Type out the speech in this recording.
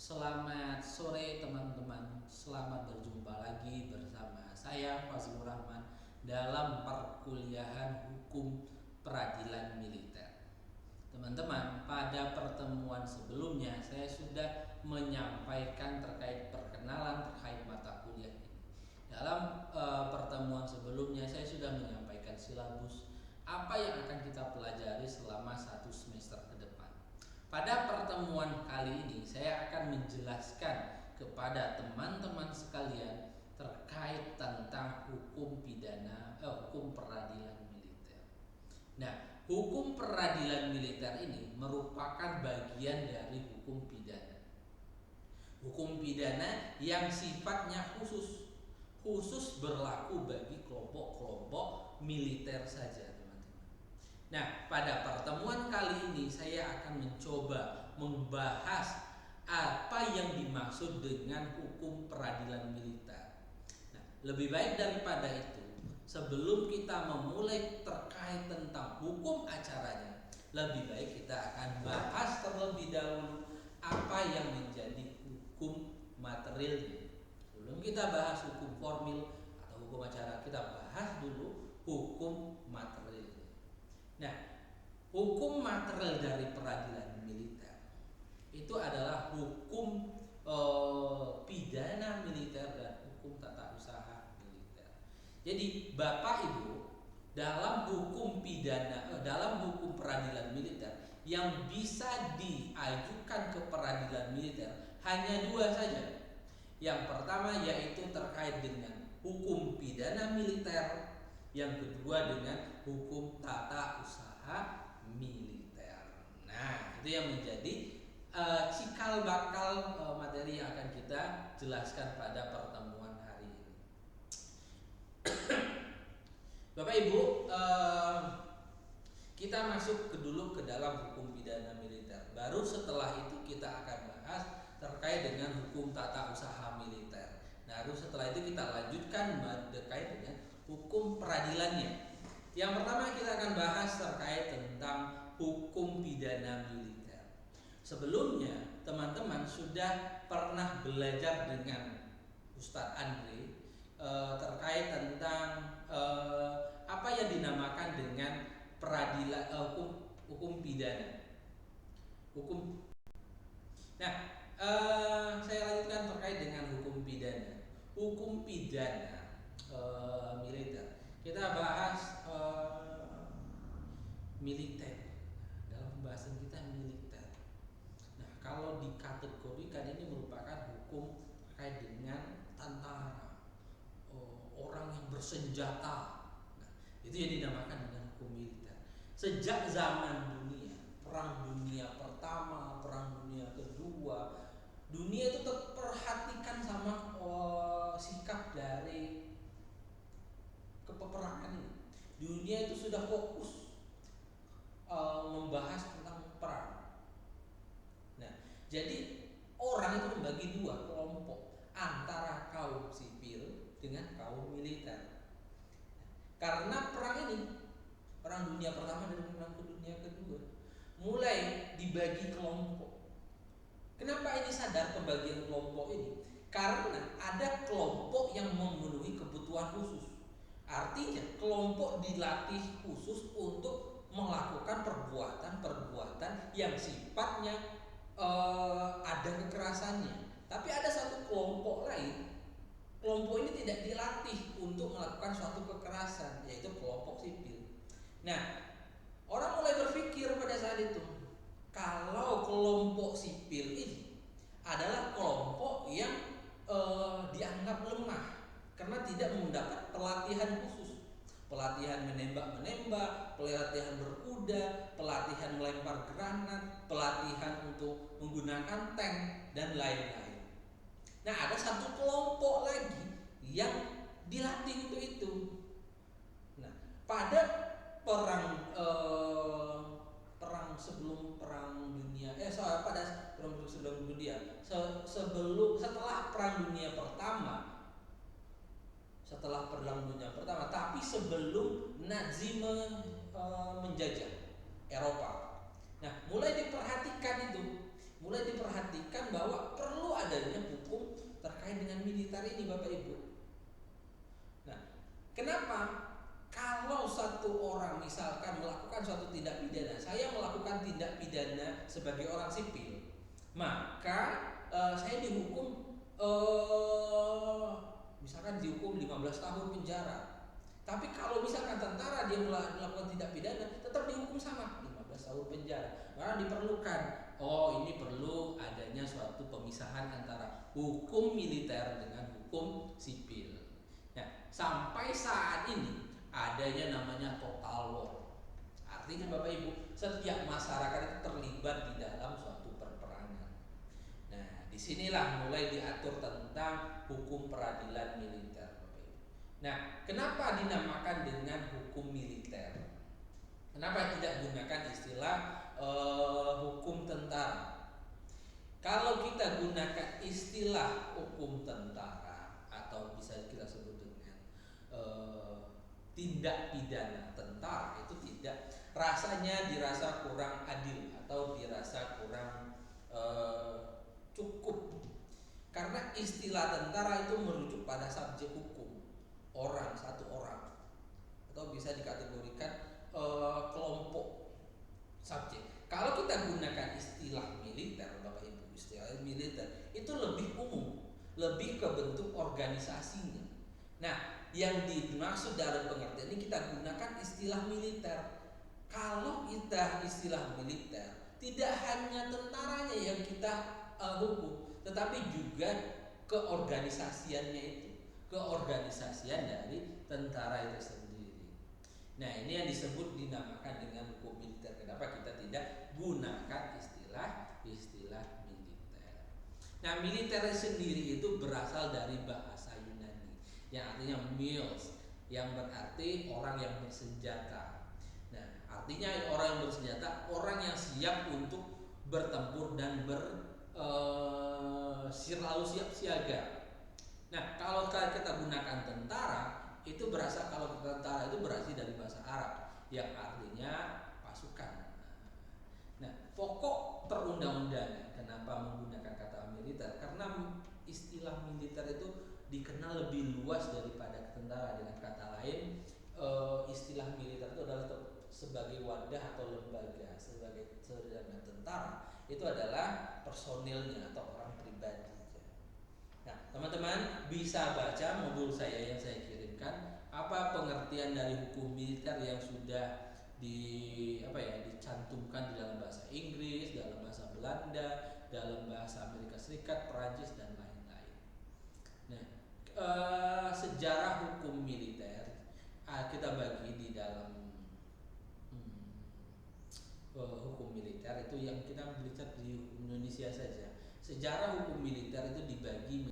Selamat sore teman-teman, selamat berjumpa lagi bersama saya Fazlur Rahman dalam perkuliahan hukum peradilan militer. Teman-teman, pada pertemuan sebelumnya saya sudah menyampaikan terkait perkenalan terkait mata kuliah ini. Dalam pertemuan sebelumnya saya sudah menyampaikan silabus apa yang akan kita pelajari selama satu semester ke depan. Pada pertemuan kali ini saya akan menjelaskan kepada teman-teman sekalian terkait tentang hukum peradilan militer. Nah, hukum peradilan militer ini merupakan bagian dari hukum pidana. Hukum pidana yang sifatnya khusus berlaku bagi kelompok-kelompok militer saja. Nah, pada pertemuan kali ini saya akan mencoba membahas apa yang dimaksud dengan hukum peradilan militer. Nah, lebih baik daripada itu, sebelum kita memulai terkait tentang hukum acaranya, lebih baik kita akan bahas terlebih dahulu apa yang menjadi hukum materialnya. Sebelum kita bahas hukum formil atau hukum acara, kita bahas dulu hukum material. Nah, hukum material dari peradilan militer itu adalah hukum pidana militer dan hukum tata usaha militer. Jadi, Bapak Ibu, dalam hukum peradilan militer yang bisa diajukan ke peradilan militer hanya dua saja. Yang pertama yaitu terkait dengan hukum pidana militer, yang kedua dengan hukum tata usaha militer. Nah, itu yang menjadi cikal bakal materi yang akan kita jelaskan pada pertemuan hari ini. Bapak Ibu, kita masuk dulu ke dalam hukum pidana militer. Baru setelah itu kita akan bahas terkait dengan hukum tata usaha militer. Nah, baru setelah itu kita lanjutkan terkait dengan hukum peradilannya. Yang pertama kita akan bahas terkait tentang hukum pidana militer. Sebelumnya teman-teman sudah pernah belajar dengan Ustadz Andre terkait tentang apa yang dinamakan dengan peradilan hukum pidana. Nah, saya lanjutkan terkait dengan hukum pidana. Hukum pidana militer. Kita bahas militer. Dalam pembahasan kita militer. Nah, kalau dikategorikan ini merupakan hukum terkait dengan tentara, orang yang bersenjata. Nah, itu yang dinamakan dengan hukum militer. Sejak zaman dunia, perang dunia pertama, perang dunia kedua, dunia itu terperhatikan sama sikap dari kepeperangan ini. Dunia itu sudah fokus membahas tentang perang. Nah, jadi orang itu membagi dua kelompok, antara kaum sipil dengan kaum militer. Karena perang ini, perang dunia pertama dan perang dunia kedua, mulai dibagi kelompok. Kenapa ini sadar pembagian kelompok ini? Karena ada kelompok yang memenuhi kebutuhan khusus. Artinya kelompok dilatih khusus untuk melakukan perbuatan-perbuatan yang sifatnya ada kekerasannya. Tapi ada satu kelompok lain, kelompok ini tidak dilatih untuk melakukan suatu kekerasan, yaitu kelompok sipil. Nah, orang mulai berpikir pada saat itu, kalau kelompok sipil ini adalah kelompok yang dianggap lemah karena tidak mendapat pelatihan khusus, pelatihan menembak-menembak, pelatihan berkuda, pelatihan melempar granat, pelatihan untuk menggunakan tank dan lain-lain. Nah, ada satu kelompok lagi yang dilatih untuk itu. Nah, pada perang sebelum perang dunia setelah perang dunia pertama, tapi sebelum Nazi menjajah Eropa. Nah, mulai diperhatikan bahwa perlu pidana, saya melakukan tindak pidana sebagai orang sipil, maka saya dihukum, misalkan dihukum 15 tahun penjara. Tapi kalau misalkan tentara dia melakukan tindak pidana, tetap dihukum sama 15 tahun penjara. Karena diperlukan, ini perlu adanya suatu pemisahan antara hukum militer dengan hukum sipil. Nah, sampai saat ini adanya namanya total war. Artinya Bapak Ibu, setiap masyarakat itu terlibat di dalam suatu perperangan. Nah, disinilah mulai diatur tentang hukum peradilan militer, Bapak Ibu. Nah, kenapa dinamakan dengan hukum militer? Kenapa tidak gunakan istilah hukum tentara? Kalau kita gunakan istilah hukum tentara atau bisa kita sebut dengan tindak pidana tentara, itu tidak, rasanya dirasa kurang adil atau dirasa kurang cukup, karena istilah tentara itu merujuk pada subjek hukum, orang, satu orang, atau bisa dikategorikan kelompok subjek. Kalau kita gunakan istilah militer, Bapak Ibu, istilah militer itu lebih umum, lebih ke bentuk organisasinya. Nah, yang dimaksud dalam pengertian ini kita gunakan istilah militer. Kalau kita istilah militer, tidak hanya tentaranya yang kita hukum, tetapi juga keorganisasiannya itu, keorganisasian dari tentara itu sendiri. Nah, ini yang disebut dinamakan dengan hukum militer. Kenapa kita tidak gunakan istilah militer? Nah, militer sendiri itu berasal dari bahasa Yunani yang artinya milos, yang berarti orang yang bersenjata. Nah, artinya orang yang bersenjata, orang yang siap untuk bertempur dan selalu siap siaga. Nah, kalau kita gunakan tentara, itu berasal, kalau tentara itu berasal dari bahasa Arab yang artinya pasukan. Nah, pokok perundang-undangan kenapa menggunakan kata militer? Karena istilah militer itu dikenal lebih luas daripada tentara. Dengan kata lain, istilah militer itu adalah sebagai wadah atau lembaga, sebagai, sedangkan tentara itu adalah personilnya atau orang pribadi. Nah, teman-teman bisa baca modul saya yang saya kirimkan, apa pengertian dari hukum militer yang sudah dicantumkan di dalam bahasa Inggris, dalam bahasa Belanda, dalam bahasa Amerika Serikat, Perancis dan lain-lain. Nah, sejarah hukum militer kita bagi di dalam hukum militer itu yang kita belajar di Indonesia saja. Sejarah hukum militer itu dibagi